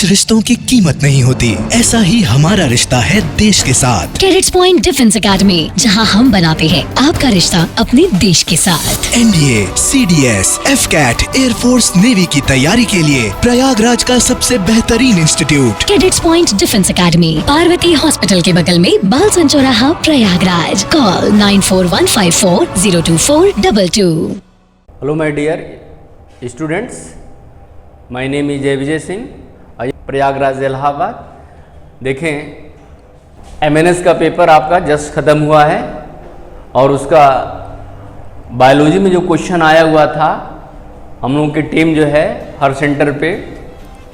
रिश्तों की कीमत नहीं होती, ऐसा ही हमारा रिश्ता है देश के साथ। कैडेट्स पॉइंट डिफेंस एकेडमी, जहां हम बनाते हैं आपका रिश्ता अपने देश के साथ। NDA, CDS, FCAT, air force navy की तैयारी के लिए प्रयागराज का सबसे बेहतरीन institute Cadets Point Defence Academy, Parvati Hospital के बगल में, Balsan Chauraha, Prayagraj. Call 9415402422। Hello my dear students, my name is Jai Vijay Singh, Prayagraj Allahabad. देखें, MNS का पेपर आपका जस्ट ख़त्म हुआ है और उसका बायोलॉजी में जो क्वेश्चन आया हुआ था, हम लोगों की टीम जो है हर सेंटर पे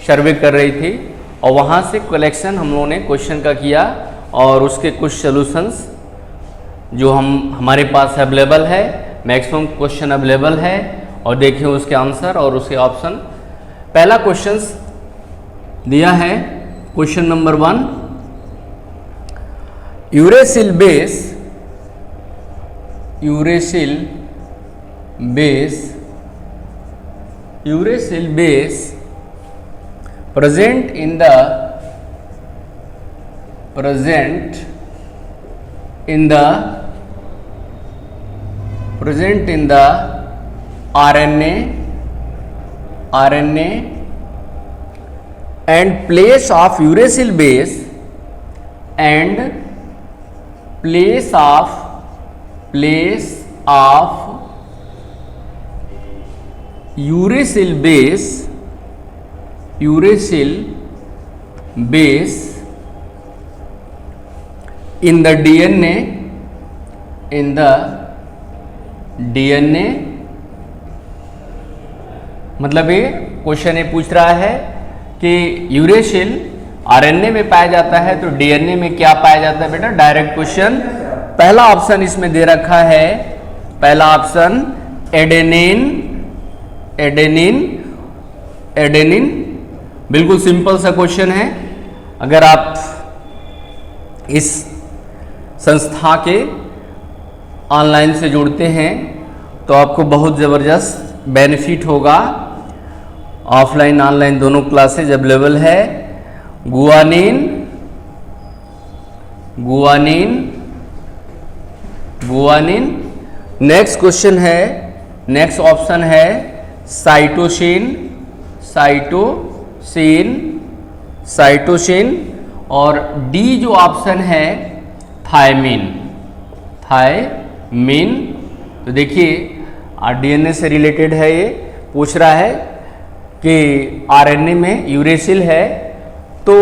सर्वे कर रही थी और वहाँ से कलेक्शन हम लोगों ने क्वेश्चन का किया और उसके कुछ सॉल्यूशंस जो हमारे पास अवेलेबल है, मैक्सिमम क्वेश्चन अवेलेबल है और देखें उसके आंसर और उसके ऑप्शन। पहला क्वेश्चन दिया है, question number 1, uracil base present in the RNA and place of uracil base and place of uracil base in the DNA मतलब ये क्वेश्चन ये पूछ रहा है कि यूरेसिल RNA में पाया जाता है तो DNA में क्या पाया जाता है बेटा। डायरेक्ट क्वेश्चन, पहला ऑप्शन इसमें दे रखा है, पहला ऑप्शन एडेनिन। बिल्कुल सिंपल सा क्वेश्चन है। अगर आप इस संस्था के ऑनलाइन से जुड़ते हैं तो आपको बहुत ज़बरदस्त बेनिफिट होगा। ऑफलाइन ऑनलाइन दोनों क्लासेज अवेलेबल है। गुआनिन, नेक्स्ट क्वेश्चन है, नेक्स्ट ऑप्शन है साइटोसिन और डी जो ऑप्शन है थायमिन। तो देखिए DNA से रिलेटेड है, ये पूछ रहा है कि RNA में यूरेसिल है तो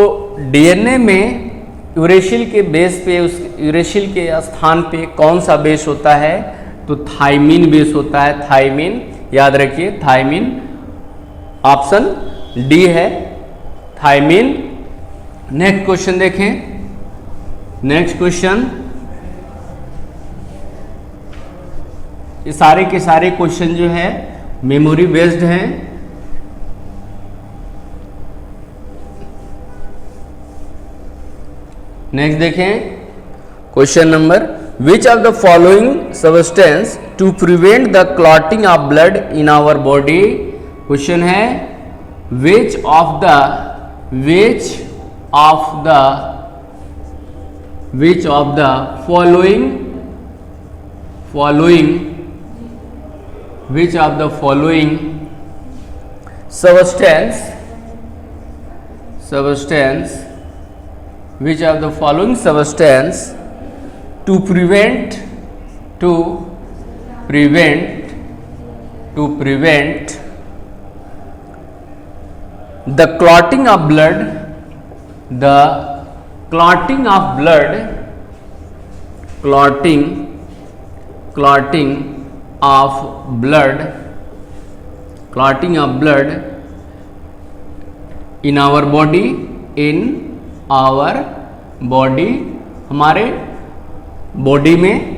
DNA में यूरेसिल के बेस पे, उस यूरेसिल के स्थान पे कौन सा बेस होता है, तो थायमिन बेस होता है। थायमिन याद रखिए, थायमिन ऑप्शन डी है, थायमिन। नेक्स्ट क्वेश्चन देखें, नेक्स्ट क्वेश्चन, ये सारे के सारे क्वेश्चन जो है मेमोरी बेस्ड हैं। नेक्स्ट देखें, question number, which of the following substance to prevent the clotting of blood in our body. Question है, which of the following substance to prevent the clotting of blood in our body, हमारे body में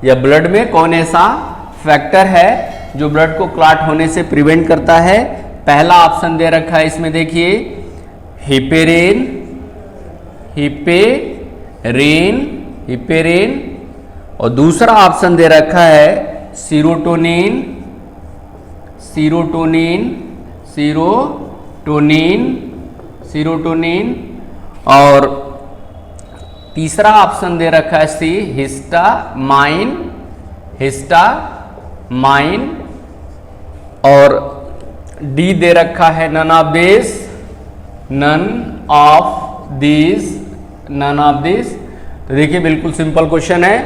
या blood में कौन ऐसा factor है जो blood को क्लॉट होने से प्रिवेंट करता है। पहला ऑप्शन दे रखा है, इसमें देखिए हिपेरेन और दूसरा ऑप्शन दे रखा है सीरोटोनिन, सीरोटोनिन, और तीसरा ऑप्शन दे रखा है सी, हिस्टामाइन, हिस्टामाइन, और डी दे रखा है none of this, none of this, none of this. तो देखिए बिल्कुल सिंपल क्वेश्चन है,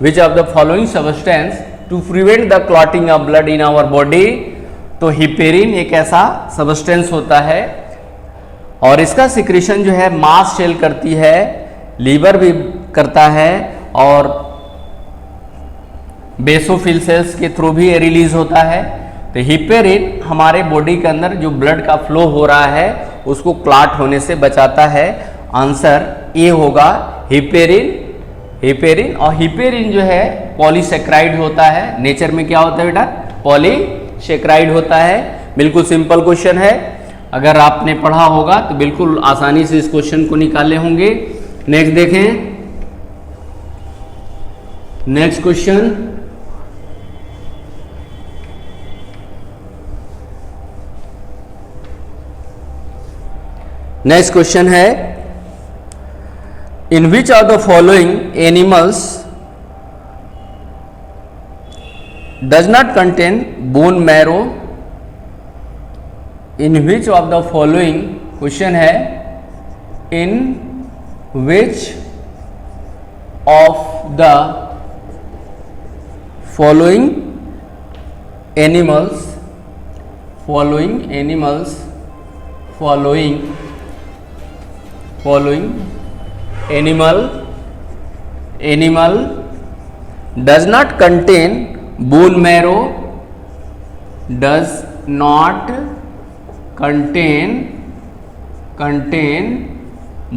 which of the following substance to prevent the clotting of blood in our body. तो हिपेरिन एक ऐसा सब्सटेंस होता है और इसका सिक्रीशन जो है मास्ट सेल करती है, लीवर भी करता है, और बेसोफिल सेल्स के थ्रू भी रिलीज होता है। तो हिपेरिन हमारे बॉडी के अंदर जो ब्लड का फ्लो हो रहा है उसको क्लॉट होने से बचाता है। आंसर ए होगा हिपेरिन, हिपेरिन। और हिपेरिन जो है पॉलीसेक्राइड होता है, नेचर में क्या होता है बेटा, पॉलीसेक्राइड होता है। बिल्कुल सिंपल क्वेश्चन है, अगर आपने पढ़ा होगा तो बिल्कुल आसानी से इस क्वेश्चन को निकाले होंगे। नेक्स्ट देखें, नेक्स्ट क्वेश्चन, नेक्स्ट क्वेश्चन है, in which of the following animals does not contain bone marrow. In which of the following, question है, in which of the following animals, following animals, following animal does not contain bone marrow, does not contain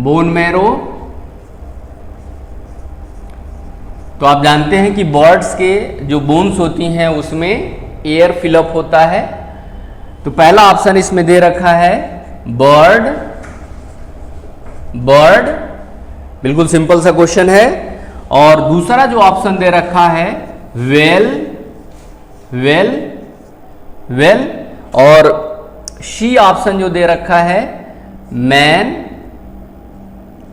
bone marrow। तो आप जानते हैं कि birds के जो bones होती हैं उसमें एयर फिलअप होता है। तो पहला ऑप्शन इसमें दे रखा है बर्ड, बर्ड, बिल्कुल सिंपल सा क्वेश्चन है। और दूसरा जो ऑप्शन दे रखा है वेल, वेल, वेल, और सी ऑप्शन जो दे रखा है मैन,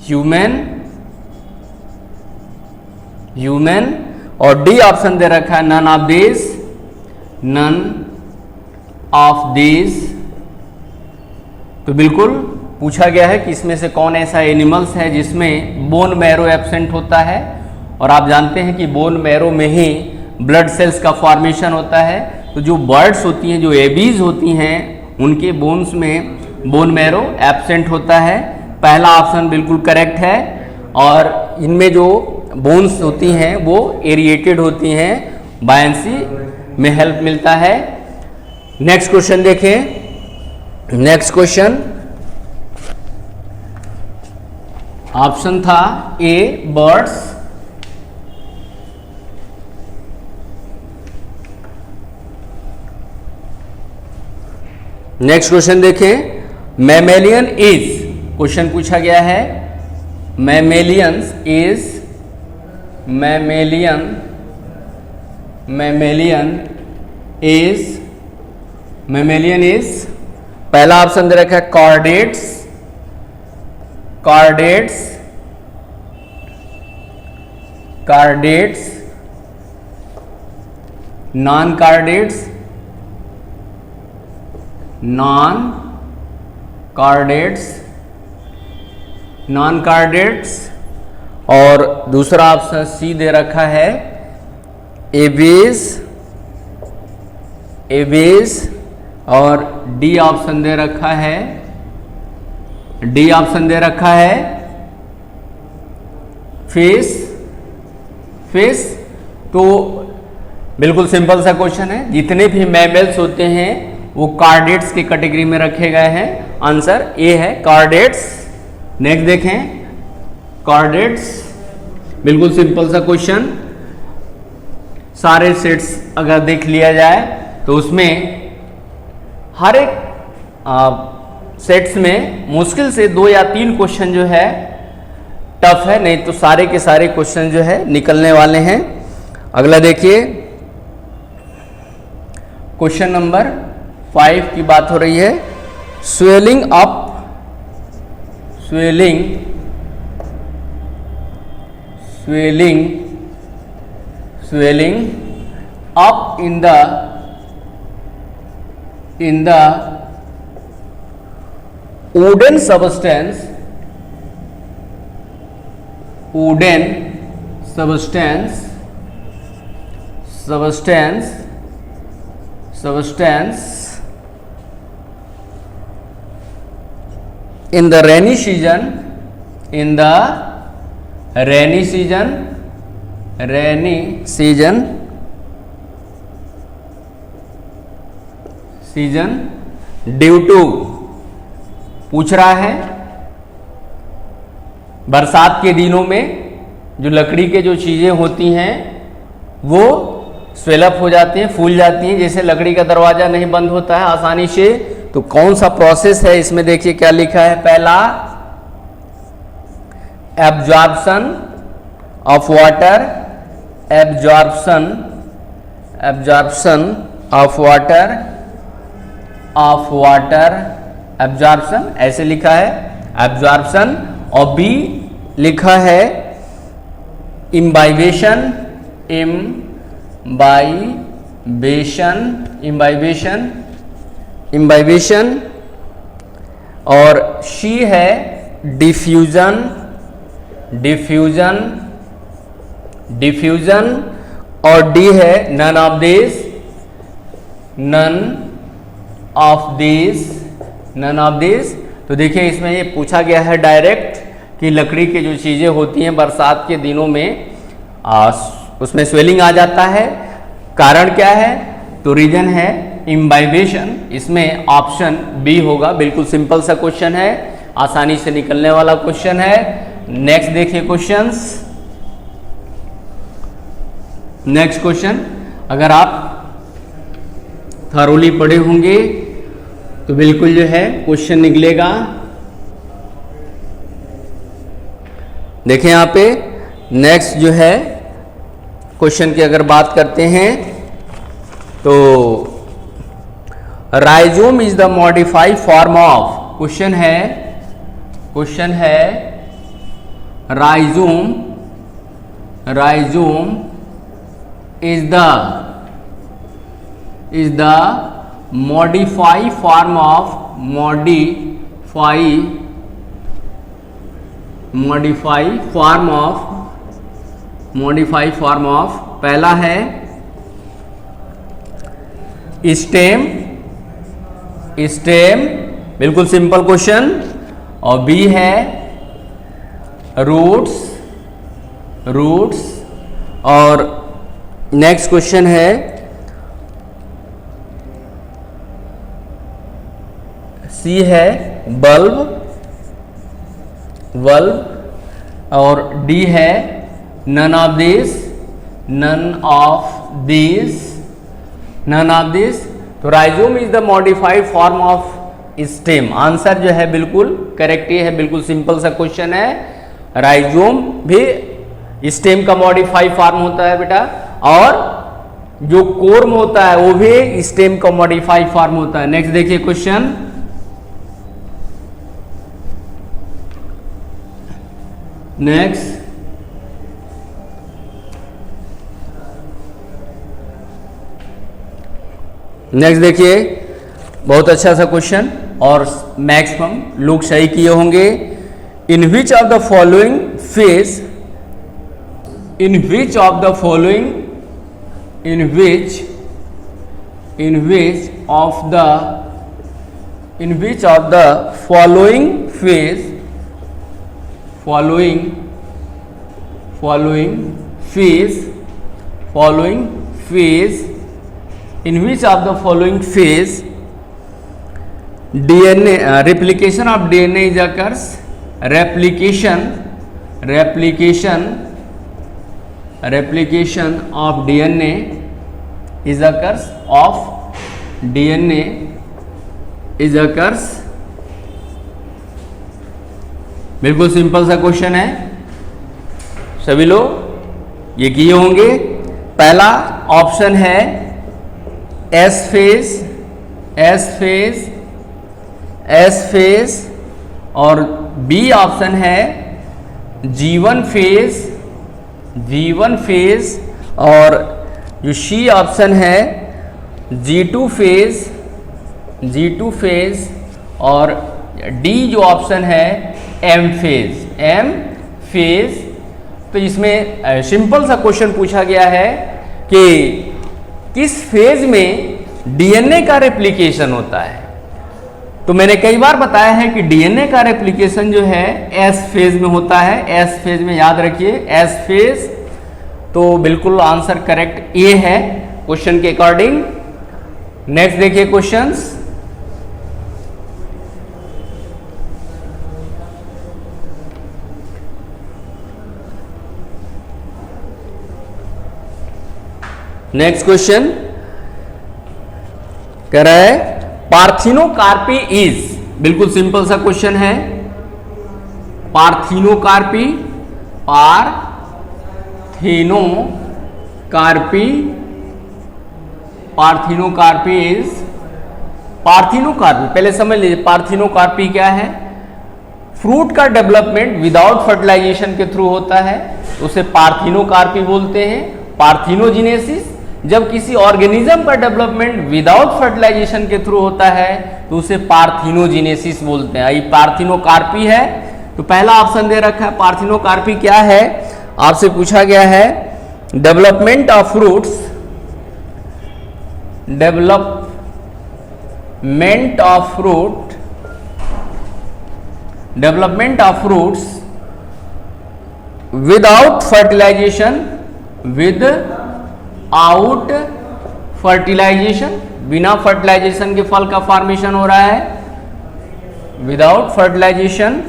ह्यूमन, ह्यूमन, और डी ऑप्शन दे रखा है none of this, none of this. तो बिल्कुल पूछा गया है कि इसमें से कौन ऐसा एनिमल्स है जिसमें बोन मैरो एब्सेंट होता है। और आप जानते हैं कि बोन मैरो में ही ब्लड सेल्स का फॉर्मेशन होता है। तो जो बर्ड्स होती हैं, जो एबीज होती हैं, उनके बोन्स में बोन मैरो एब्सेंट होता है। पहला ऑप्शन बिल्कुल करेक्ट है। और इनमें जो बोन्स होती हैं वो एरिएटेड होती हैं, बायंसी में हेल्प मिलता है। नेक्स्ट क्वेश्चन देखें, नेक्स्ट क्वेश्चन, ऑप्शन था ए बर्ड्स, नेक्स्ट क्वेश्चन देखें, मैमेलियन इज, क्वेश्चन पूछा गया है mammalians is, mammalian, mammalian is, mammalian is, पहला ऑप्शन दे रखा है chordates, chordates, chordates, non chordates, non chordates, non chordates, और दूसरा ऑप्शन सी दे रखा है एबीज, एबीज, और डी ऑप्शन दे रखा है, डी ऑप्शन दे रखा है फिश, फिश। तो बिल्कुल सिंपल सा क्वेश्चन है, जितने भी मैमल्स होते हैं वो कार्डेट्स की कैटेगरी में रखे गए हैं। आंसर ए है कार्डेट्स। नेक्स्ट देखें, कार्डेट्स, बिल्कुल सिंपल सा क्वेश्चन। सारे सेट्स अगर देख लिया जाए तो उसमें हर एक सेट्स में मुश्किल से 2 या 3 क्वेश्चन जो है टफ है, नहीं तो सारे के सारे क्वेश्चन जो है निकलने वाले हैं। अगला देखिए, क्वेश्चन नंबर 5 की बात हो रही है। Swelling up swelling up in the wooden substance in the rainy season due to, पूछ रहा है बरसात के दिनों में जो लकड़ी के जो चीजें होती हैं वो स्वेलअप हो जाती हैं, फूल जाती हैं, जैसे लकड़ी का दरवाजा नहीं बंद होता है आसानी से। तो कौन सा प्रोसेस है इसमें, देखिए क्या लिखा है। पहला absorption of water, absorption of water, absorption ऐसे लिखा है एब्जॉर्प्शन। और बी लिखा है इम्बाइबेशन और सी है डिफ्यूजन और डी है नन ऑफ दिस। तो देखिए इसमें ये पूछा गया है डायरेक्ट कि लकड़ी के जो चीज़ें होती हैं बरसात के दिनों में उसमें स्वेलिंग आ जाता है, कारण क्या है? तो रीजन है इम्बाइबेशन। इसमें ऑप्शन बी होगा। बिल्कुल सिंपल सा क्वेश्चन है, आसानी से निकलने वाला क्वेश्चन है। नेक्स्ट देखिए क्वेश्चंस। नेक्स्ट क्वेश्चन, अगर आप थरोली पढ़े होंगे तो बिल्कुल जो है क्वेश्चन निकलेगा। देखें यहाँ पे नेक्स्ट जो है क्वेश्चन की अगर बात करते हैं तो rhizome is the modified form of, question है rhizome is the modified form of modified form of पहला है स्टेम, बिल्कुल सिंपल क्वेश्चन। और बी है रूट्स और नेक्स्ट क्वेश्चन है सी है बल्ब और डी है नन ऑफ दिस। तो rhizome is the modified form of stem. Answer जो है बिल्कुल करेक्ट ही है, बिल्कुल सिंपल सा क्वेश्चन है। राइजोम भी स्टेम का मॉडिफाइड फॉर्म होता है बेटा, और जो कोर्म होता है वो भी स्टेम का मॉडिफाइड फॉर्म होता है। नेक्स्ट देखिए क्वेश्चन। नेक्स्ट देखिए, बहुत अच्छा सा क्वेश्चन और मैक्सिमम लोग सही किए होंगे। In which of the following phase, in which of the following phase DNA replication of DNA is occurs, replication of DNA is occurs। बिल्कुल सिंपल सा क्वेश्चन है, सभी लोग ये किए होंगे। पहला ऑप्शन है एस फेज और बी ऑप्शन है G1 फेज, और जो सी ऑप्शन है G2 फेज, और डी जो ऑप्शन है एम फेज। तो इसमें सिंपल सा क्वेश्चन पूछा गया है कि किस फेज में डीएनए का रेप्लिकेशन होता है। तो मैंने कई बार बताया है कि डीएनए का रेप्लिकेशन जो है एस फेज में होता है। एस फेज में याद रखिए, एस फेज। तो बिल्कुल आंसर करेक्ट ए है क्वेश्चन के अकॉर्डिंग। नेक्स्ट देखिए क्वेश्चंस। नेक्स्ट क्वेश्चन कह रहा है पार्थिनोकार्पी इज, बिल्कुल सिंपल सा क्वेश्चन है। पार्थिनोकार्पी इज, पार्थिनोकार्पी पहले समझ लीजिए पार्थिनोकार्पी क्या है। फ्रूट का डेवलपमेंट विदाउट फर्टिलाइजेशन के थ्रू होता है, उसे पार्थिनोकार्पी बोलते हैं। पार्थिनोजेनेसिस, जब किसी ऑर्गेनिज्म का डेवलपमेंट विदाउट फर्टिलाइजेशन के थ्रू होता है तो उसे पार्थिनोजेनेसिस बोलते हैं। ये पार्थिनोकार्पी है। तो पहला ऑप्शन दे रखा है पार्थिनोकार्पी क्या है, आपसे पूछा गया है development of fruits, development of fruits without fertilization, without fertilization, बिना फर्टिलाइजेशन के फल का फॉर्मेशन हो रहा है। विदाउट फर्टिलाइजेशन,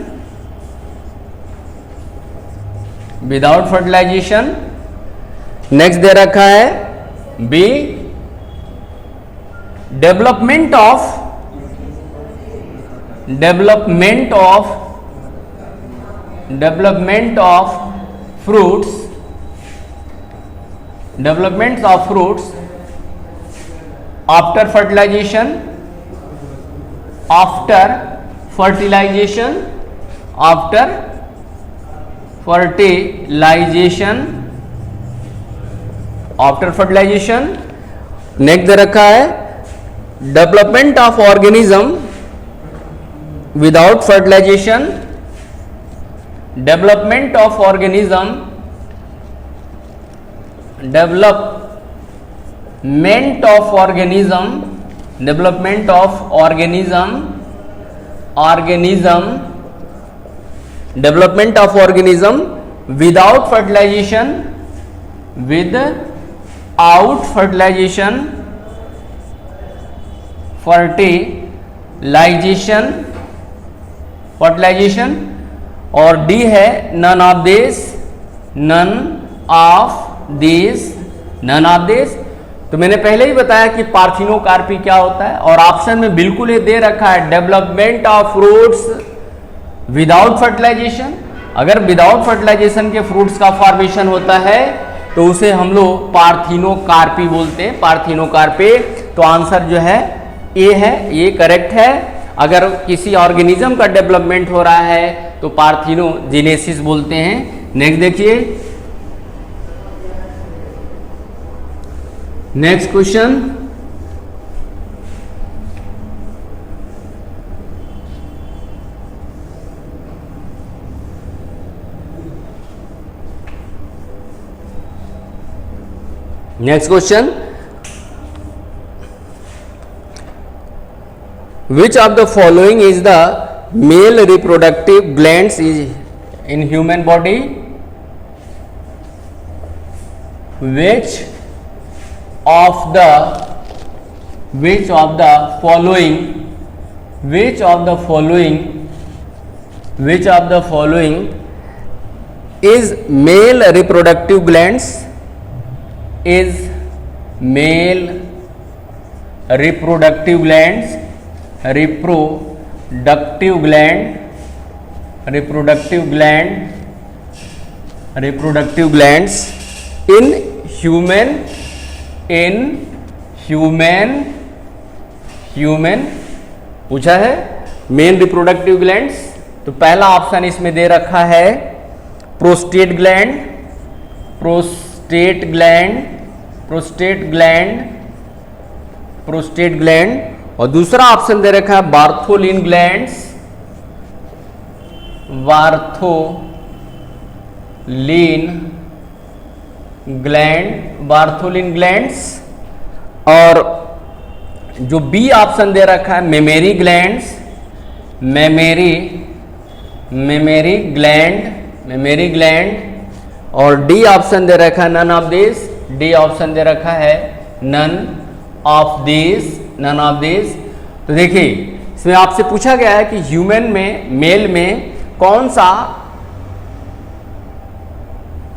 नेक्स्ट दे रखा है B development of fruits, development of fruits after fertilization, after fertilization. Next दे रखा है development of organism without fertilization, development of organism without fertilization, fertilization. और डी है नन ऑफ दिस। तो मैंने पहले ही बताया कि पार्थिनोकार्पी क्या होता है, और ऑप्शन में बिल्कुल ये दे रखा है development of fruits without fertilization. अगर विदाउट फर्टिलाइजेशन के फ्रूट्स का फॉर्मेशन होता है तो उसे हम लोग पार्थिनोकार्पी बोलते हैं, पार्थिनोकार्पे। तो आंसर जो है ए है, ये करेक्ट है। अगर किसी ऑर्गेनिज्म का डेवलपमेंट हो रहा है तो पार्थिनोजेनेसिस बोलते हैं। नेक्स्ट देखिए, next question. Next question, which of the following is the male reproductive glands is in human body? Which of the following is male reproductive glands? Is male reproductive glands in human पूछा है main reproductive glands. तो तो पहला option इसमें दे रखा है prostate gland, prostate gland, prostate gland, prostate gland. और दूसरा ऑप्शन दे रखा है Bartholin glands, Bartholin gland, Bartholin glands. और जो बी ऑप्शन दे रखा है mammary glands, mammary, mammary gland, mammary gland. और डी ऑप्शन दे रखा है none of this, D option दे रखा है none of this, none of this. तो देखिए इसमें आपसे पूछा गया है कि ह्यूमन में, मेल में कौन सा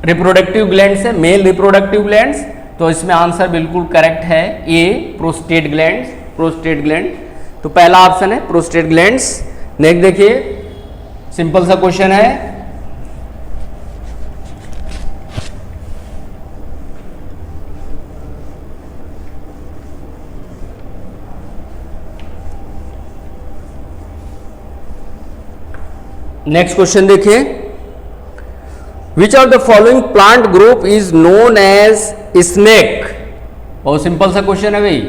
रिप्रोडक्टिव ग्लैंड्स है, मेल रिप्रोडक्टिव ग्लैंड्स। तो इसमें आंसर बिल्कुल करेक्ट है A, prostate glands, prostate gland. तो पहला ऑप्शन है प्रोस्टेट ग्लैंड्स। नेक्स्ट देखिए, सिंपल सा क्वेश्चन है, नेक्स्ट क्वेश्चन देखिए, which of the following plant group is known as snake. बहुत सिंपल सा क्वेश्चन है भाई,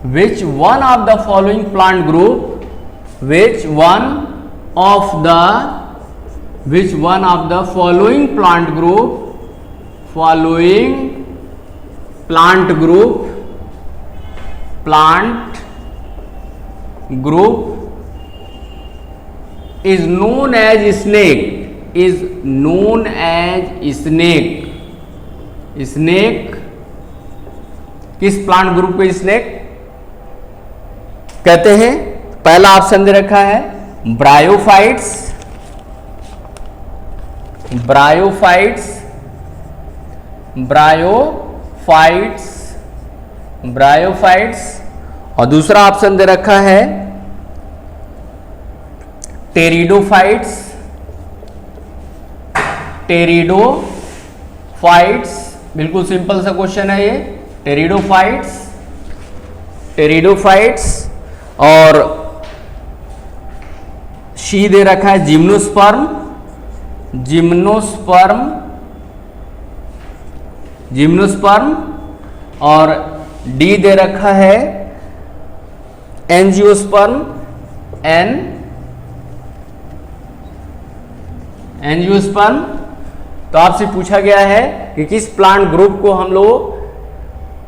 which one of the following plant group, which one of the following plant group, following plant group is known as snake, is known as snake, snake किस plant group को snake कहते हैं। पहला option दे रखा है ब्रायोफाइट्स, ब्रायोफाइट्स, ब्रायोफाइट्स, ब्रायोफाइट्स। और दूसरा ऑप्शन दे रखा है टेरिडोफाइट्स, टेरिडोफाइट्स। बिल्कुल सिंपल सा क्वेश्चन है ये, टेरिडोफाइट्स, टेरिडोफाइट्स। और सी दे रखा है जिम्नोस्पर्म, जिम्नोस्पर्म, जिम्नोस्पर्म। और डी दे रखा है एंजियोस्पर्म, एंजियोस्पर्म। तो आपसे पूछा गया है कि किस प्लांट ग्रुप को हम लोग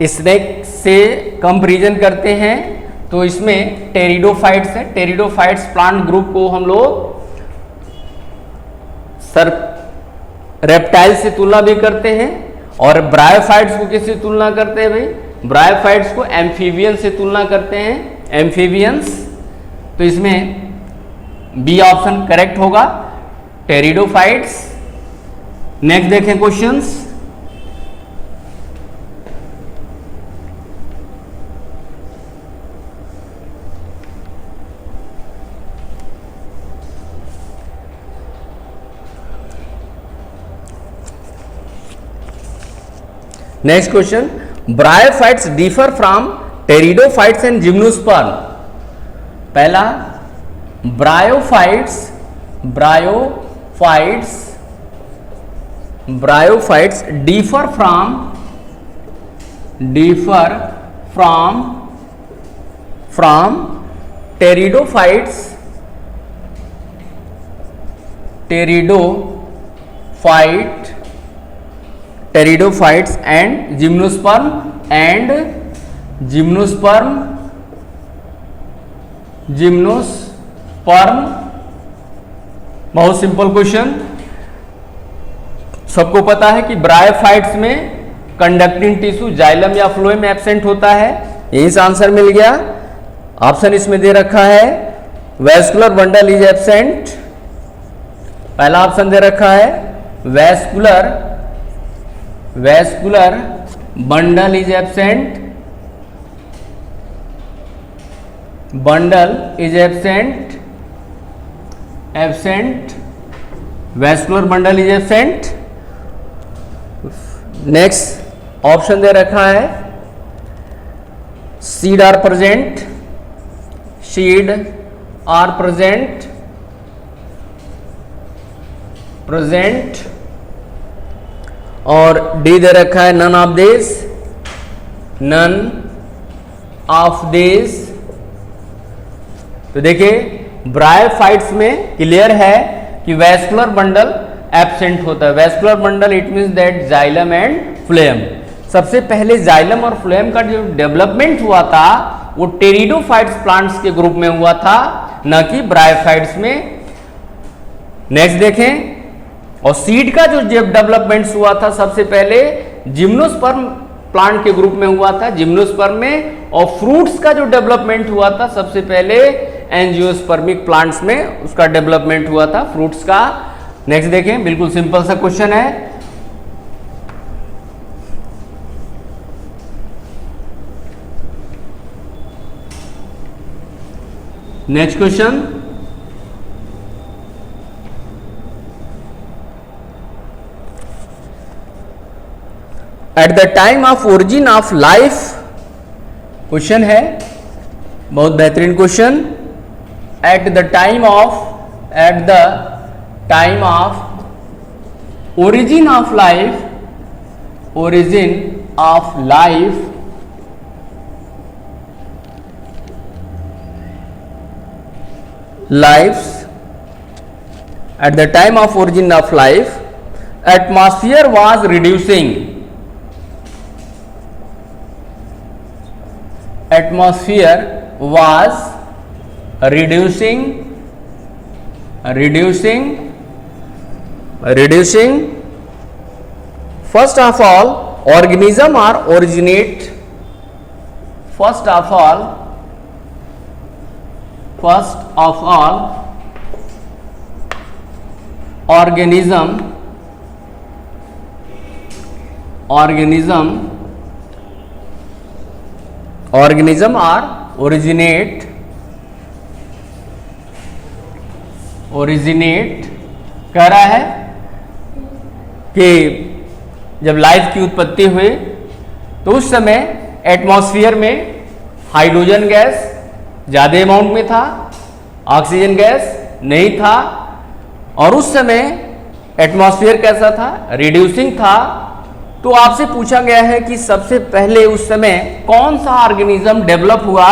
स्नेक से कंपैरिजन करते हैं। तो इसमें टेरिडोफाइट्स है, टेरिडोफाइट्स प्लांट ग्रुप को हम लोग रेप्टाइल से तुलना भी करते हैं। और ब्रायोफाइट्स को किससे तुलना करते हैं भाई, ब्रायोफाइट्स को एम्फीबियन से तुलना करते हैं, एम्फीबियंस। तो इसमें बी ऑप्शन करेक्ट होगा, टेरिडोफाइट्स। नेक्स्ट देखें questions, next question, bryophytes differ from pteridophytes and gymnosperm. पहला bryophytes, bryophytes, bryophytes differ from pteridophytes, pteridophytes and gymnosperm, gymnosperm. बहुत सिंपल क्वेश्चन, सबको पता है कि ब्रायोफाइट्स में कंडक्टिंग टिश्यू जाइलम या फ्लोएम एब्सेंट होता है, यही से आंसर मिल गया। ऑप्शन इसमें दे रखा है वैस्कुलर बंडल इज एब्सेंट, पहला ऑप्शन दे रखा है vascular bundle is absent, bundle is absent, vascular bundle is absent. Next option दे रखा है seed are present, seed are present और डी दे रखा है नन ऑफ दिस। तो देखिए ब्रायोफाइट्स में क्लियर है कि वैस्कुलर बंडल एब्सेंट होता है। Vascular bundle it means that xylem and phloem. सबसे पहले जाइलम और फ्लोएम का जो डेवलपमेंट हुआ था वो टेरिडोफाइट्स प्लांट्स के ग्रुप में हुआ था, न कि ब्रायोफाइट्स में। नेक्स्ट देखें, और सीड का जो डेवलपमेंट हुआ था सबसे पहले जिम्नोस्पर्म प्लांट के ग्रुप में हुआ था, जिम्नोस्पर्म में। और फ्रूट्स का जो डेवलपमेंट हुआ था सबसे पहले एंजियोस्पर्मिक प्लांट्स में उसका डेवलपमेंट हुआ था, फ्रूट्स का। नेक्स्ट देखें, बिल्कुल सिंपल सा क्वेश्चन है। Next question, at the time of origin of life, question है बहुत बेहतरीन question. At the time of origin of life at the time of origin of life, atmosphere was reducing. Atmosphere was reducing. First of all, organism are originate. First of all, organism are originate कह रहा है कि जब life की उत्पत्ति हुई तो उस समय एटमॉस्फेयर में हाइड्रोजन गैस ज़्यादा अमाउंट में था, ऑक्सीजन गैस नहीं था। और उस समय एटमॉस्फेयर कैसा था? रिड्यूसिंग था। तो आपसे पूछा गया है कि सबसे पहले उस समय कौन सा ऑर्गेनिज्म डेवलप हुआ?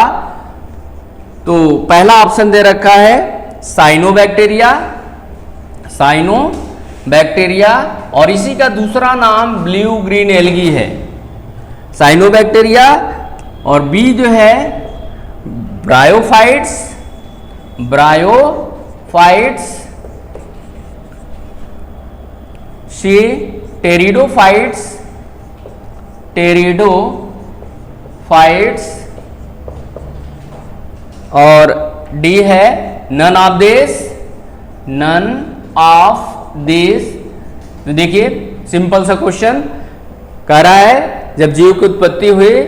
तो पहला ऑप्शन दे रखा है साइनोबैक्टीरिया, और इसी का दूसरा नाम ब्लू ग्रीन एल्गी है, साइनोबैक्टीरिया। और बी जो है ब्रायोफाइट्स, सी टेरिडोफाइट्स, और डी है नन ऑफ दिस। तो देखिए सिंपल सा क्वेश्चन कह रहा है, जब जीव की उत्पत्ति हुई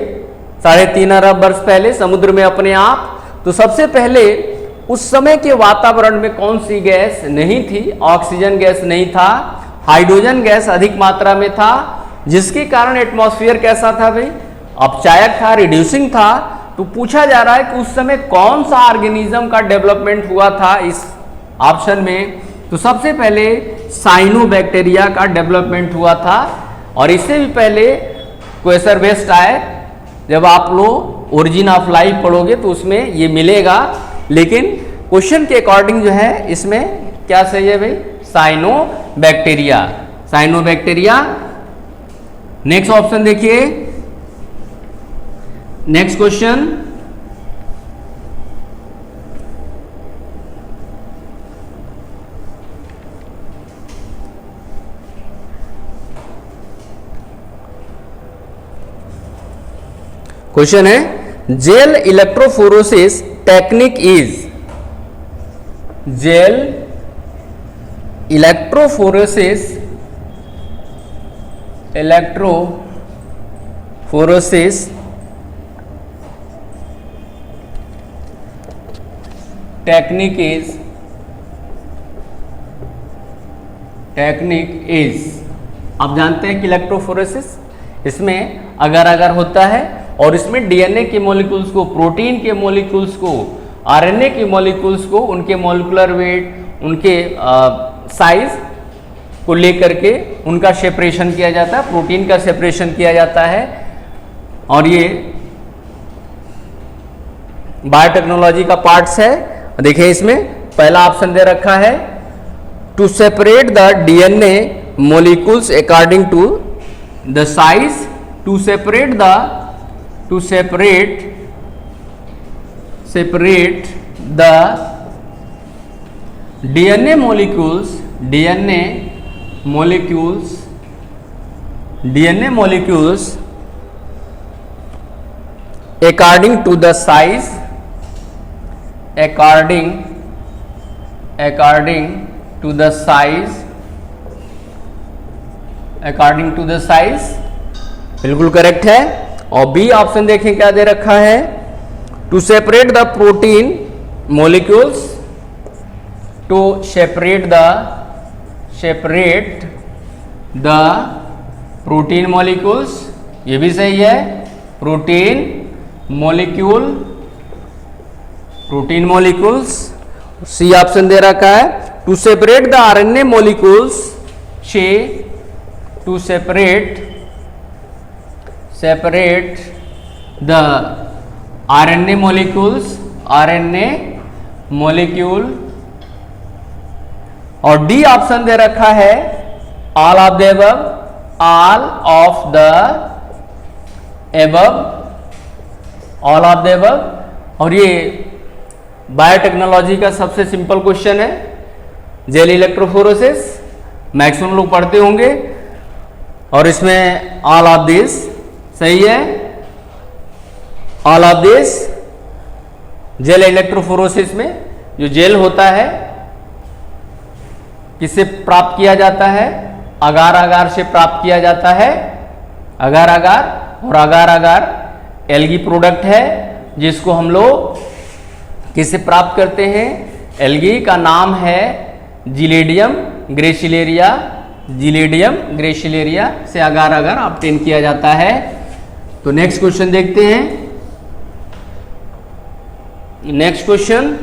3.5 अरब वर्ष पहले समुद्र में अपने आप, तो सबसे पहले उस समय के वातावरण में कौन सी गैस नहीं थी? ऑक्सीजन गैस नहीं था, हाइड्रोजन गैस अधिक मात्रा में था, जिसके कारण एटमॉस्फेयर कैसा था भाई? अपचायक था, रिड्यूसिंग था। तो पूछा जा रहा है कि उस समय कौन सा ऑर्गेनिज्म का डेवलपमेंट हुआ था इस ऑप्शन में? तो सबसे पहले साइनोबैक्टीरिया का डेवलपमेंट हुआ था। और इससे भी पहले क्वेश्चन बेस्ड आए, जब आप लोग ओरिजिन ऑफ लाइफ पढ़ोगे तो उसमें ये मिलेगा, लेकिन क्वेश्चन के अकॉर्डिंग जो है इसमें क्या सही है भाई? साइनोबैक्टीरिया। नेक्स्ट ऑप्शन देखिए, नेक्स्ट क्वेश्चन, क्वेश्चन है jail electrophoresis technique is, jail electrophoresis technique is, आप जानते हैं कि इलेक्ट्रोफोरेसिस इसमें अगर होता है और इसमें डीएनए के मॉलिक्यूल्स को, प्रोटीन के मॉलिक्यूल्स को आरएनए की मॉलिक्यूल्स को उनके मॉलिक्यूलर वेट, उनके साइज को लेकर के उनका सेपरेशन किया जाता है, प्रोटीन का सेपरेशन किया जाता है। और ये बायोटेक्नोलॉजी का पार्ट्स है। देखिए इसमें पहला ऑप्शन दे रखा है to separate the DNA molecules according to the size, to separate the DNA molecules according to the size, according to the size, बिल्कुल करेक्ट है। और बी ऑप्शन देखें क्या दे रखा है, to separate the protein molecules, to separate the protein molecules, ये भी सही है। प्रोटीन मॉलिक्यूल्स, सी ऑप्शन दे रखा है to separate the RNA molecules, to separate the RNA molecule. और डी ऑप्शन दे रखा है ऑल ऑफ द एबव, और ये बायोटेक्नोलॉजी का सबसे सिंपल क्वेश्चन है। जेल इलेक्ट्रोफोरेसिस मैक्सिमम लोग पढ़ते होंगे, और इसमें ऑल ऑफ दिस सही है। All of this, gel electrophoresis में जो जेल होता है किससे प्राप्त किया जाता है, अगार अगार से प्राप्त किया जाता है। अगार अगार, और अगार अगार एल्गी प्रोडक्ट है जिसको हम लोग किससे प्राप्त करते हैं, एल्गी का नाम है जिलेडियम ग्रेसिलेरिया से अगार अगार ऑब्टेन किया जाता है। तो नेक्स्ट क्वेश्चन देखते हैं। नेक्स्ट क्वेश्चन,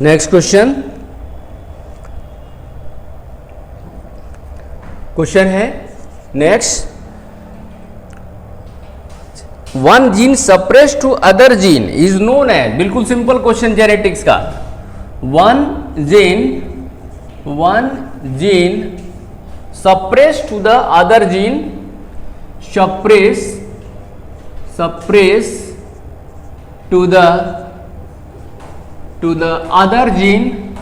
नेक्स्ट क्वेश्चन है next, one gene suppress to other gene is known as, बिल्कुल सिंपल क्वेश्चन जेनेटिक्स का। One gene suppress to the other gene, suppress to the other gene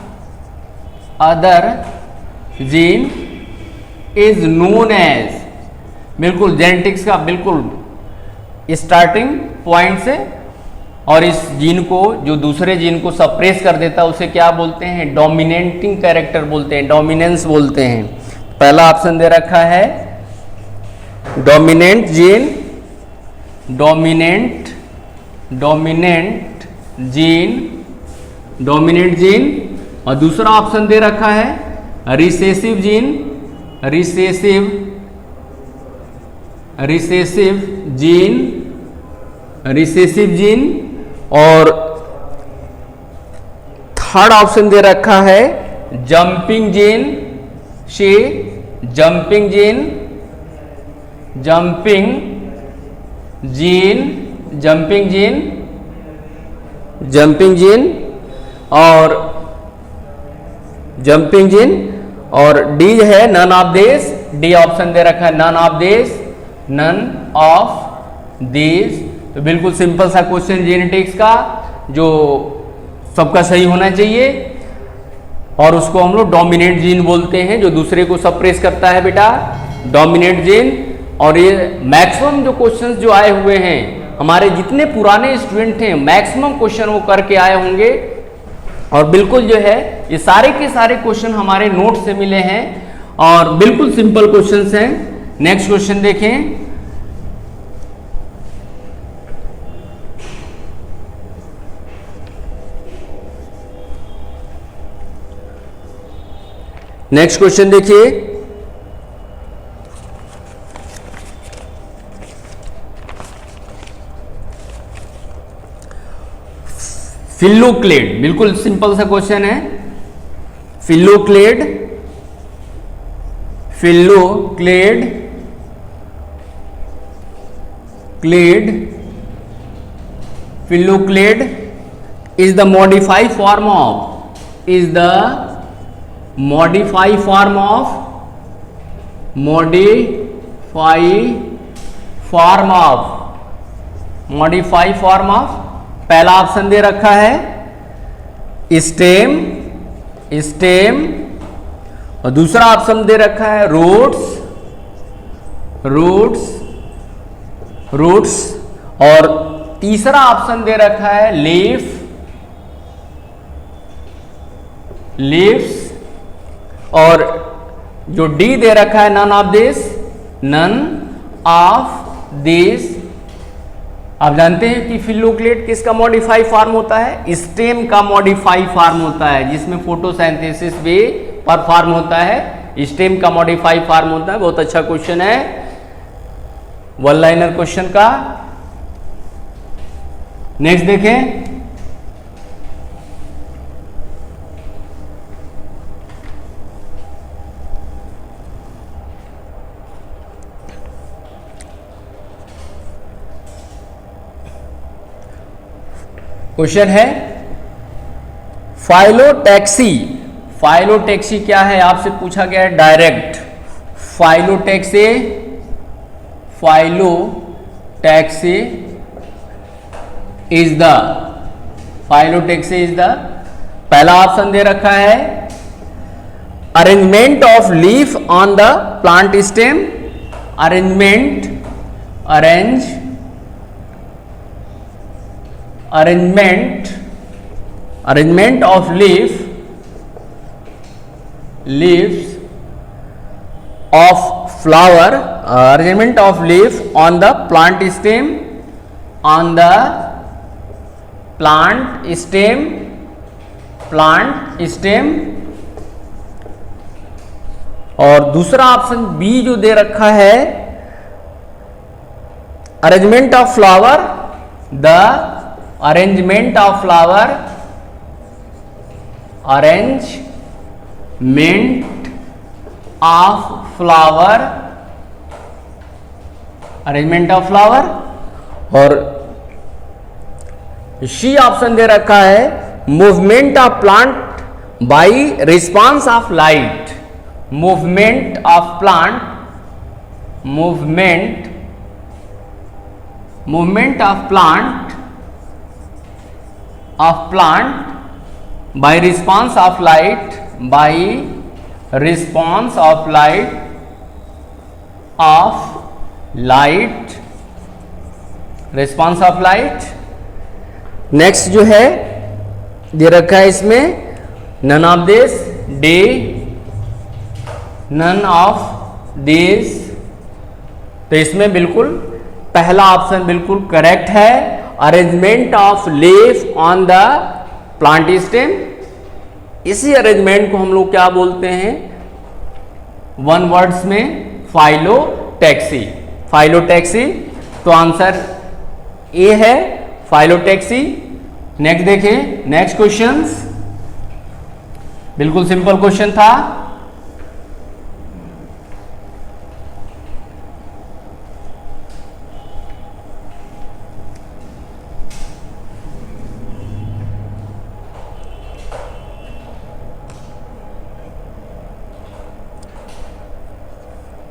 is known as, बिल्कुल genetics का बिल्कुल starting point से, और इस gene को जो दूसरे जीन को सप्रेस कर देता है उसे क्या बोलते हैं, डोमिनेटिंग कैरेक्टर बोलते हैं, डोमिनेंस बोलते हैं। पहला ऑप्शन दे रखा है डोमिनेंट जीन, और दूसरा ऑप्शन दे रखा है रिसेसिव जीन, और थर्ड ऑप्शन दे रखा है जंपिंग जीन, और डी है none of this, D option दे रखा है नन ऑफ दिस। तो बिल्कुल सिंपल सा क्वेश्चन जेनेटिक्स का जो सबका सही होना चाहिए, और उसको हम लोग डोमिनेंट जीन बोलते हैं, जो दूसरे को सप्रेस करता है बेटा, डोमिनेंट जीन। और ये मैक्सिमम जो क्वेश्चंस जो आए हुए हैं हमारे जितने पुराने स्टूडेंट हैं मैक्सिमम क्वेश्चन वो करके आए होंगे, और बिल्कुल जो है ये सारे के सारे क्वेश्चन हमारे नोट से मिले हैं और बिल्कुल सिंपल क्वेश्चंस हैं। नेक्स्ट क्वेश्चन देखें। नेक्स्ट क्वेश्चन देखिए, फिल्लोक्लेड, बिल्कुल सिंपल सा क्वेश्चन है। फिल्लोक्लेड, फिल्लोक्लेड, clade, फिल्लोक्लेड is the modified form of, is the modified form of, modified form of, modified form of, पहला ऑप्शन दे रखा है स्टेम, स्टेम, और दूसरा ऑप्शन दे रखा है रूट्स, रूट्स, रूट्स, और तीसरा ऑप्शन दे रखा है लीफ, लीव्स, और जो डी दे रखा है none of this, none of this. आप जानते हैं कि फिल्लोक्लेड किसका मॉडिफाई फॉर्म होता है? स्टेम का मॉडिफाई फॉर्म होता है, जिसमें फोटोसिंथेसिस भी परफॉर्म होता है, स्टेम का मॉडिफाई फॉर्म होता है। बहुत अच्छा क्वेश्चन है, वन लाइनर क्वेश्चन का। नेक्स्ट देखें, क्वेश्चन है फाइलोटैक्सी। फाइलोटैक्सी क्या है आपसे पूछा गया है direct. Phyllotaxy, phyllotaxy is the, phyllotaxy is the, पहला ऑप्शन दे रखा है arrangement of leaf on the plant stem, arrangement, arrange, arrangement, arrangement of leaf, leaves of flower, arrangement of leaf on the plant stem, on the plant stem, plant stem, और दूसरा option B जो दे रखा है arrangement of flower, the arrangement of flower, arrangement of flower, arrangement of flower, और सी option दे रखा है movement of plant by response of light, movement of plant, movement, movement of plant, of plant by response of light, by response of light, of light, response of light। Next जो है दे रखा है इसमें none of this, day, none of this, तो इसमें बिल्कुल पहला option बिल्कुल करेक्ट है, arrangement of leaf on the plant stem. इसी अरेंजमेंट को हम लोग क्या बोलते हैं वन वर्ड्स में? Phyllotaxy, phyllotaxy. तो आंसर ए है फाइलोटैक्सी। नेक्स्ट देखें, नेक्स्ट क्वेश्चंस, बिल्कुल सिंपल क्वेश्चन था।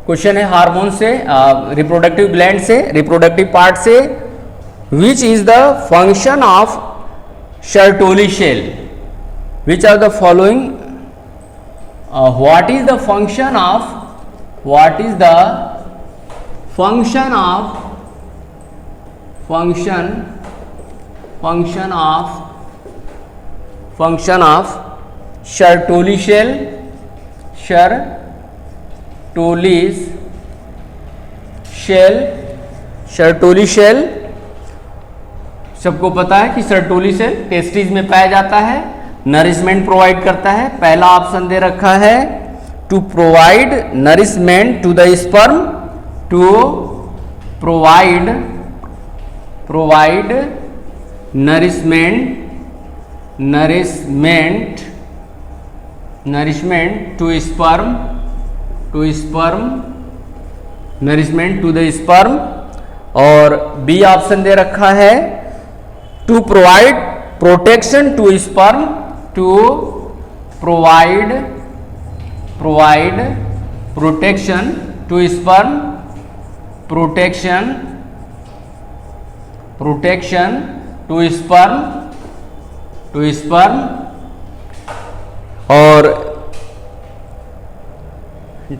क्वेश्चन है हार्मोन से, रिप्रोडक्टिव ग्लैंड से, रिप्रोडक्टिव पार्ट से, which is the function of Sertoli cell, which are the following, what is the function of, what is the function of function of Sertoli shell सबको पता है कि Sertoli cell testis में पाया जाता है, नरिशमेंट प्रोवाइड करता है। पहला ऑप्शन दे रखा है to provide nourishment to the sperm, to provide nourishment to sperm, nourishment to the sperm. और बी ऑप्शन दे रखा है to provide protection to sperm, to provide protection to sperm, protection to sperm. और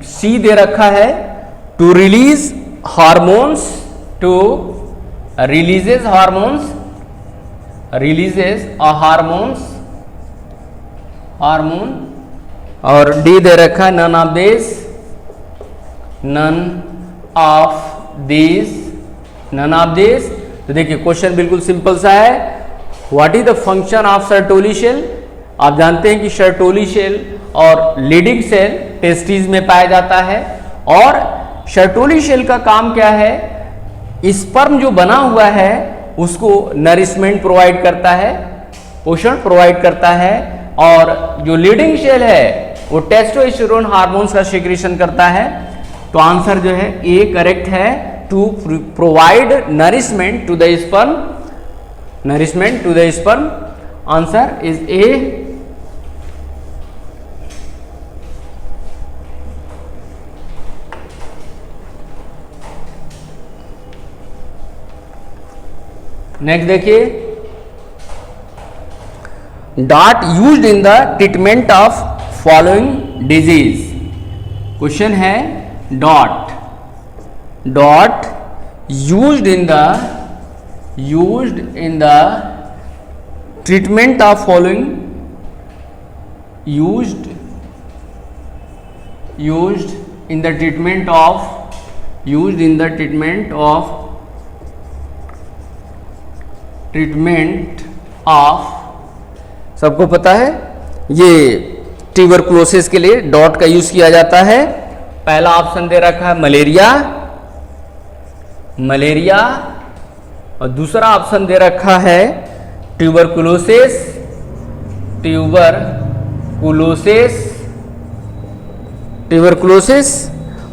C दे रखा है to release hormones, to releases hormones hormone. और D दे रखा है नन ऑफ दिस। तो देखिए क्वेश्चन बिल्कुल सिंपल सा है। What is the function of Sertoli cell? आप जानते हैं कि सर्टोली शेल और लीडिंग सेल टेस्टिस में पाया जाता है। और सर्टोली शेल का काम क्या है? स्पर्म जो बना हुआ है उसको नरिशमेंट प्रोवाइड करता है, पोषण प्रोवाइड करता है। और जो लीडिंग सेल है वो टेस्टोस्टेरोन हार्मोन्स का सिक्रीशन करता है। तो आंसर जो है ए करेक्ट है, to provide nourishment to the sperm. Answer is A. Next देखिए, DOT used in the treatment of following disease. Question है DOT used in the treatment of following, used in the treatment of सबको पता है ये tuberculosis के लिए dot का use किया जाता है। पहला ऑप्शन दे रखा है मलेरिया और दूसरा ऑप्शन दे रखा है ट्यूबरकुलोसिस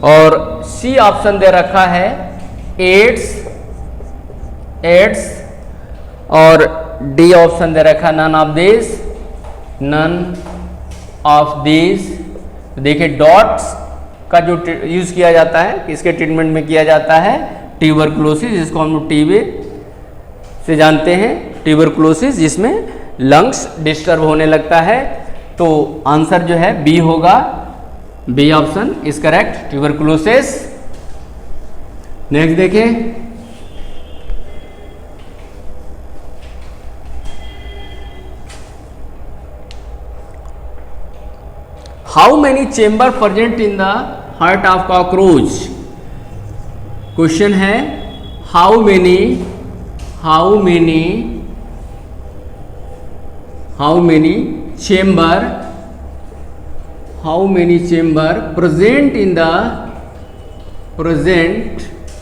और सी ऑप्शन दे रखा है एड्स और डी ऑप्शन दे रखा नन ऑफ दिस। देखिए डॉट्स का जो यूज किया जाता है किसके ट्रीटमेंट में किया जाता है? ट्यूबरकुलोसिस, जिसको हम लोग टीबी से जानते हैं। ट्यूबरकुलोसिस जिसमें लंग्स डिस्टर्ब होने लगता है। तो आंसर जो है बी होगा, B option is correct, tuberculosis. Next देखें, how many chamber present in the heart of cockroach? Question है how many chamber present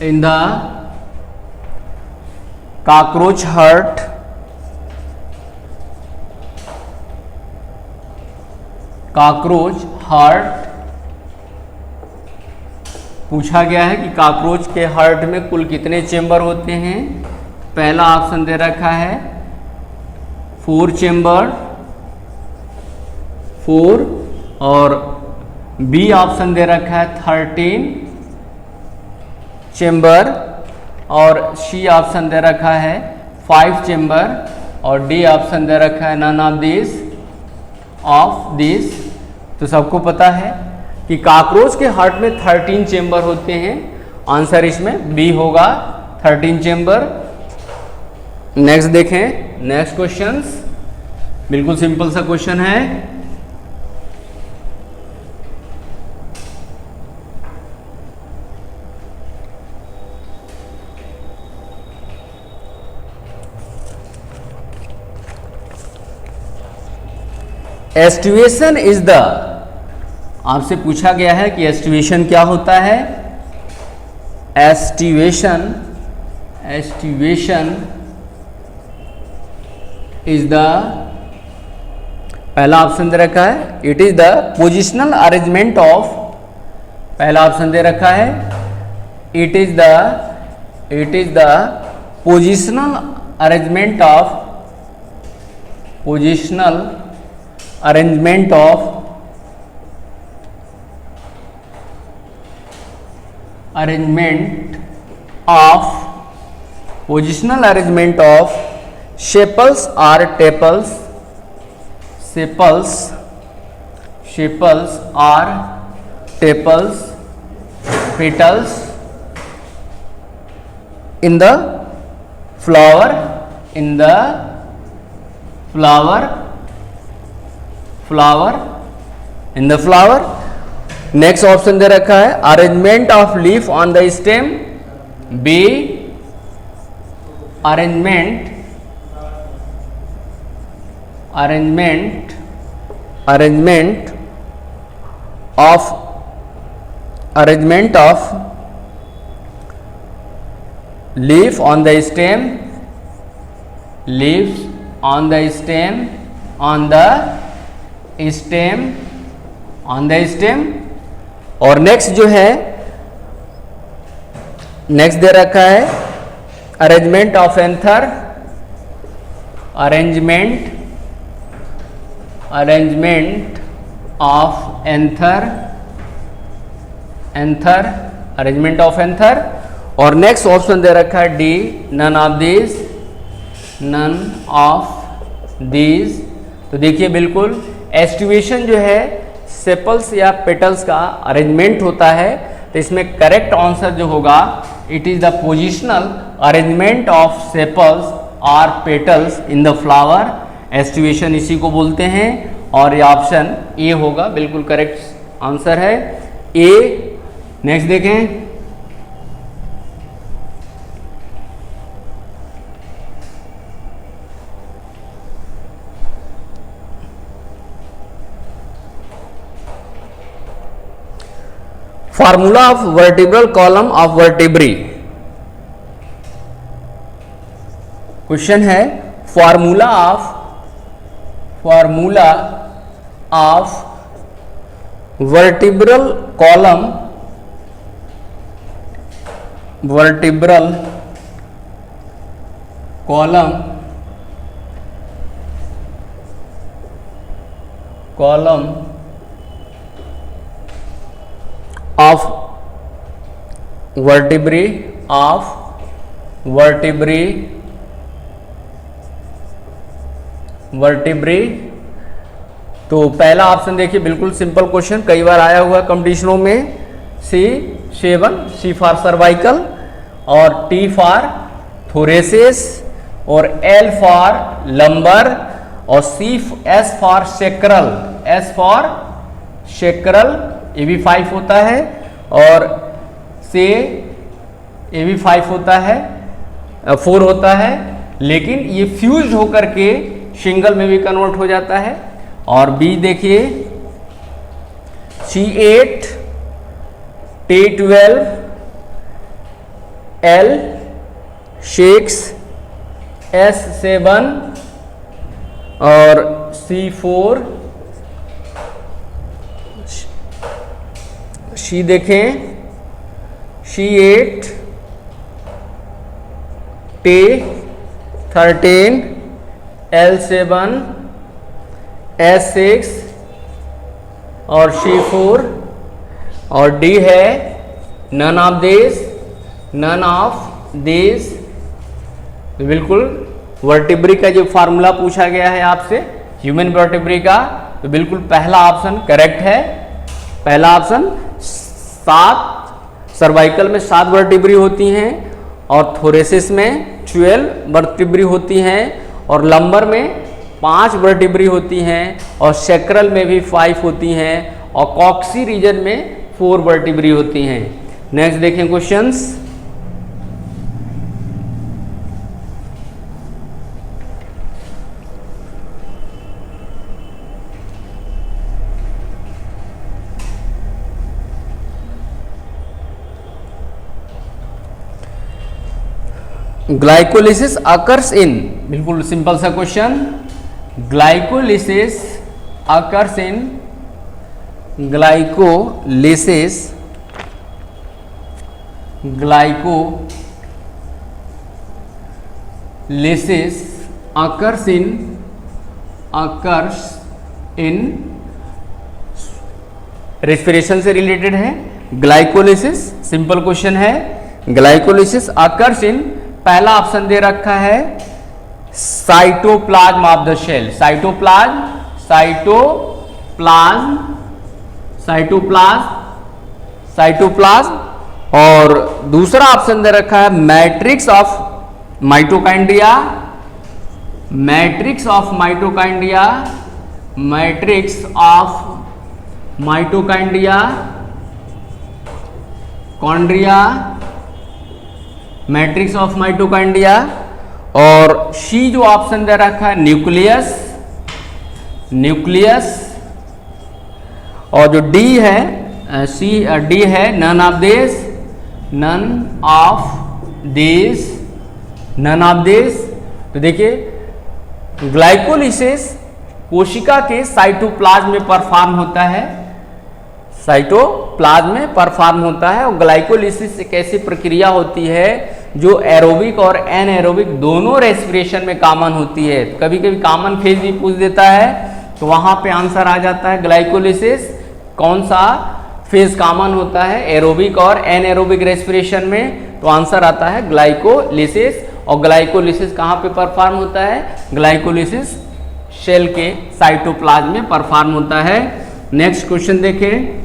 in the cockroach heart, पूछा गया है कि कॉकरोच के हार्ट में कुल कितने चेंबर होते हैं। पहला ऑप्शन दे रखा है 4 चेंबर, 4 और बी ऑप्शन दे रखा है 13 चेंबर और सी ऑप्शन दे रखा है 5 चेंबर और डी ऑप्शन दे रखा है नन ऑफ दिस। तो सबको पता है कि कॉकरोच के हार्ट में 13 चेंबर होते हैं। आंसर इसमें बी होगा 13 चेंबर। नेक्स्ट देखें, नेक्स्ट क्वेश्चंस बिल्कुल सिंपल सा क्वेश्चन है। एस्टिवेशन इज द, आपसे पूछा गया है कि एस्टिवेशन क्या होता है। एस्टिवेशन इज द, पहला ऑप्शन दे रखा है it is the positional arrangement of, पहला ऑप्शन दे रखा है it is the positional arrangement of, positional arrangement of, positional arrangement of sepals और टेपल्स, सेपल्स और tepals, petals in the flower, in the flower, in the flower. Next option दे रखा है arrangement of leaf on the stem, B arrangement of leaf on the stem, leaves on the stem, on the stem। और next जो है, next दे रखा है arrangement of anther, arrangement of anther, arrangement of anther. और next option दे रखा है डी नन ऑफ दीज। तो देखिए बिल्कुल एस्टिवेशन जो है सेपल्स या पेटल्स का अरेंजमेंट होता है, तो इसमें करेक्ट आंसर जो होगा it is the positional arrangement of sepals और petals in the flower. Aestivation इसी को बोलते हैं और ये ऑप्शन ए होगा, बिल्कुल करेक्ट आंसर है ए। नेक्स्ट देखें, formula of vertebral column of vertebrae. Question है formula of vertebral column, of vertebrae तो पहला ऑप्शन देखिए बिल्कुल सिंपल क्वेश्चन, कई बार आया हुआ कंपटीशनों में। C7 C फॉर सर्वाइकल और T फॉर थोरेसिस और L फॉर लंबर और S फॉर सेक्रल, ये भी 5 होता है और से ये भी 5 होता है, 4 होता है, लेकिन ये फ्यूज होकर के सिंगल में भी कन्वर्ट हो जाता है। और बी देखिए C8 T12 L6 S7 और C4 सी देखें C8 T13 L7 S6 और C4 और डी है नन ऑफ दिस। तो बिल्कुल वर्टिब्री का जो फार्मूला पूछा गया है आपसे ह्यूमन वर्टिब्री का, तो बिल्कुल पहला ऑप्शन करेक्ट है। पहला ऑप्शन 7 सर्वाइकल में 7 वर्टिब्री होती हैं और थोरेसिस में 12 वर्टिब्री होती हैं और लंबर में 5 वर्टिब्री होती हैं और सेक्रल में भी 5 होती हैं और कॉक्सी रीजन में 4 वर्टिब्री होती हैं। नेक्स्ट देखें क्वेश्चंस। ग्लाइकोलिसिस अकर्स इन, बिल्कुल सिंपल सा question, glycolysis occurs in, glycolysis occurs in respiration से रिलेटेड है। ग्लाइकोलिसिस सिंपल क्वेश्चन है, ग्लाइकोलिसिस अकर्स इन, पहला ऑप्शन दे रखा है cytoplasm of the cell, cytoplasm, और दूसरा ऑप्शन दे रखा है matrix of mitochondria, matrix of mitochondria, और सी जो ऑप्शन दे रखा है न्यूक्लियस, और जो डी है डी है नन ऑफ दिस। तो देखिए ग्लाइकोलिसिस कोशिका के साइटोप्लाज्म में परफॉर्म होता है, और ग्लाइकोलिसिस एक ऐसी प्रक्रिया होती है जो एरोबिक और एनएरोबिक दोनों रेस्पिरेशन में कॉमन होती है। कभी कभी कॉमन फेज भी पूछ देता है, तो वहां पे आंसर आ जाता है ग्लाइकोलिसिस कौन सा फेज कॉमन होता है एरोबिक और एनएरोबिक रेस्पिरेशन में, तो आंसर आता है ग्लाइकोलिसिस। और ग्लाइकोलिसिस कहाँ पे परफॉर्म होता है? ग्लाइकोलिसिस सेल के साइटोप्लाज्म में परफॉर्म होता है। नेक्स्ट क्वेश्चन देखें।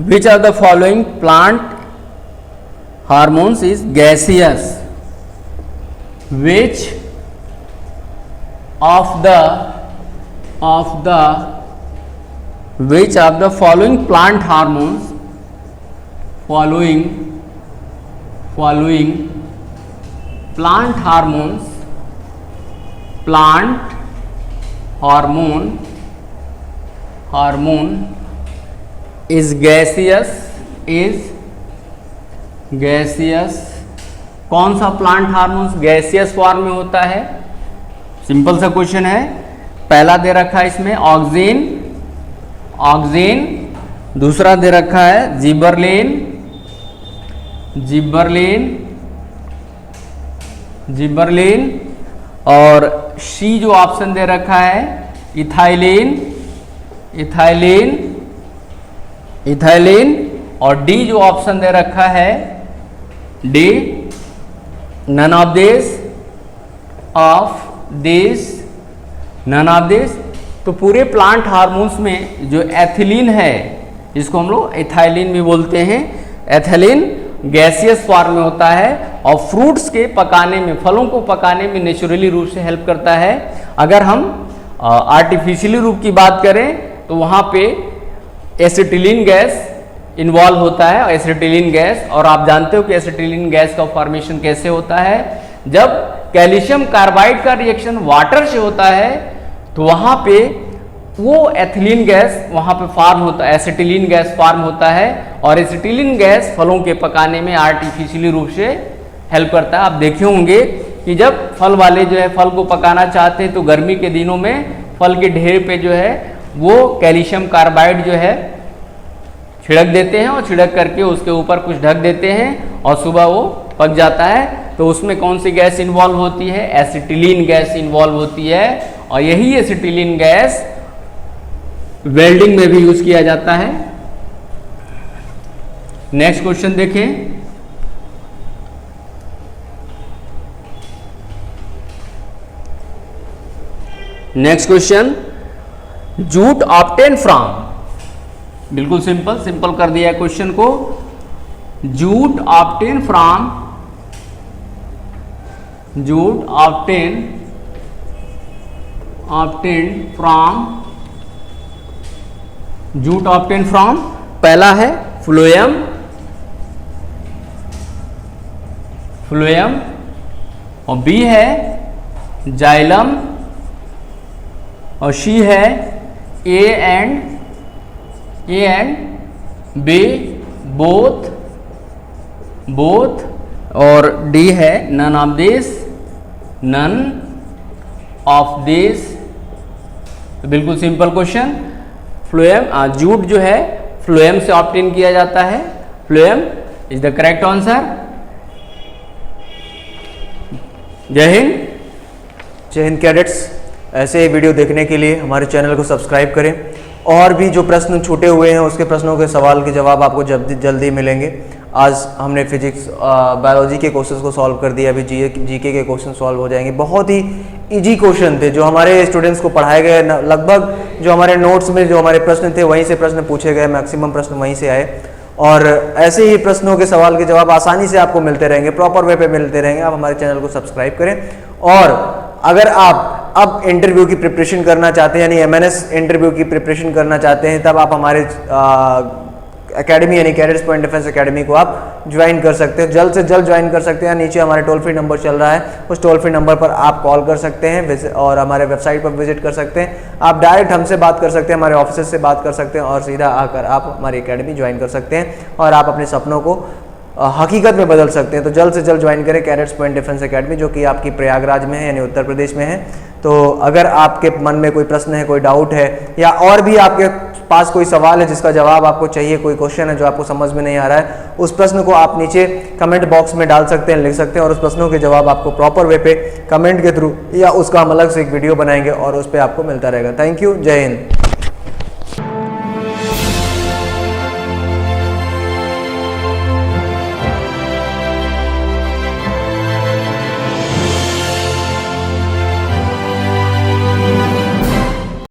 Which of the following plant hormones is gaseous? Which of the following plant hormones is gaseous? कौन सा प्लांट हार्मोन्स गैसियस फॉर्म में होता है? सिंपल सा क्वेश्चन है। पहला दे रखा है इसमें ऑक्सीन, दूसरा दे रखा है जिबरलिन, और सी जो ऑप्शन दे रखा है इथाइलिन, और डी जो ऑप्शन दे रखा है डी नन ऑफ दिस। तो पूरे प्लांट हार्मोन्स में जो एथिलीन है, जिसको हम लोग एथाइलिन भी बोलते हैं, एथिलीन गैसियस फॉर्म में होता है और फ्रूट्स के पकाने में, फलों को पकाने में नेचुरली रूप से हेल्प करता है। अगर हम आर्टिफिशियली रूप की बात करें तो वहाँ पे एसिटिलीन गैस इन्वॉल्व होता है, एसिटिलीन गैस, और आप जानते हो कि एसिटिलीन गैस का फॉर्मेशन कैसे होता है? जब कैल्शियम कार्बाइड का रिएक्शन वाटर से होता है तो वहाँ पे वो एथिलीन गैस वहाँ पे फॉर्म होता है, एसिटिलीन गैस फॉर्म होता है, और एसिटिलीन गैस फलों के पकाने में आर्टिफिशियली रूप से हेल्प करता है। आप देखे होंगे कि जब फल वाले जो है फल को पकाना चाहते हैं तो गर्मी के दिनों में फल के ढेर पे जो है वो कैल्शियम कार्बाइड जो है छिड़क देते हैं, और छिड़क करके उसके ऊपर कुछ ढक देते हैं और सुबह वो पक जाता है। तो उसमें कौन सी गैस इन्वॉल्व होती है? एसिटिलीन गैस इन्वॉल्व होती है, और यही एसिटिलीन गैस वेल्डिंग में भी यूज किया जाता है। नेक्स्ट क्वेश्चन देखें। Next question, jute obtain from, बिल्कुल सिंपल कर दिया है क्वेश्चन को। Jute obtain from, jute obtain from, jute obtain from, पहला है फ्लोएम, और बी है जाइलम, और सी है ए एंड बी बोथ, और डी है नन ऑफ दिस। तो बिल्कुल सिंपल क्वेश्चन, फ्लोएम, जूट जो है फ्लोएम से ऑब्टेन किया जाता है, phloem is the correct answer. जय हिंद। जय हिंद कैडेट्स। ऐसे ही वीडियो देखने के लिए हमारे चैनल को सब्सक्राइब करें, और भी जो प्रश्न छूटे हुए हैं उसके प्रश्नों के सवाल के जवाब आपको जल्दी मिलेंगे। आज हमने फिजिक्स बायोलॉजी के क्वेश्चंस को सॉल्व कर दिया, अभी जीके के क्वेश्चन सॉल्व हो जाएंगे। बहुत ही इजी क्वेश्चन थे जो हमारे स्टूडेंट्स को पढ़ाए गए, लगभग जो हमारे नोट्स में जो हमारे प्रश्न थे वहीं से प्रश्न पूछे गए, मैक्सिमम प्रश्न वहीं से आए, और ऐसे ही प्रश्नों के सवाल के जवाब आसानी से आपको मिलते रहेंगे, प्रॉपर वे पे मिलते रहेंगे। आप हमारे चैनल को सब्सक्राइब करें, और अगर आप अब इंटरव्यू की प्रिपरेशन करना चाहते हैं, यानी एमएनएस इंटरव्यू की प्रिपरेशन करना चाहते हैं, तब आप हमारे एकेडमी यानी कैडेट्स पॉइंट डिफेंस एकेडमी को आप ज्वाइन कर सकते हैं, जल्द से जल्द ज्वाइन कर सकते हैं। नीचे हमारे टोल फ्री नंबर चल रहा है, उस टोल फ्री नंबर पर आप कॉल कर सकते हैं, और हमारे वेबसाइट पर विजिट कर सकते हैं। आप डायरेक्ट हमसे बात कर सकते हैं, हमारे ऑफिस से बात कर सकते हैं, और सीधा आकर आप हमारी एकेडमी ज्वाइन कर सकते हैं, और आप अपने सपनों को हकीकत में बदल सकते हैं। तो जल्द से जल्द ज्वाइन करें कैडेट्स पॉइंट डिफेंस एकेडमी, जो कि आपकी प्रयागराज में है, यानी उत्तर प्रदेश में है। तो अगर आपके मन में कोई प्रश्न है, कोई डाउट है, या और भी आपके पास कोई सवाल है जिसका जवाब आपको चाहिए, कोई क्वेश्चन है जो आपको समझ में नहीं आ रहा है, उस प्रश्न को आप नीचे कमेंट बॉक्स में डाल सकते हैं, लिख सकते हैं, और उस प्रश्नों के जवाब आपको प्रॉपर वे पे कमेंट के थ्रू या उसका हम अलग से एक वीडियो बनाएंगे और उस पर आपको मिलता रहेगा। Thank you. जय हिंद।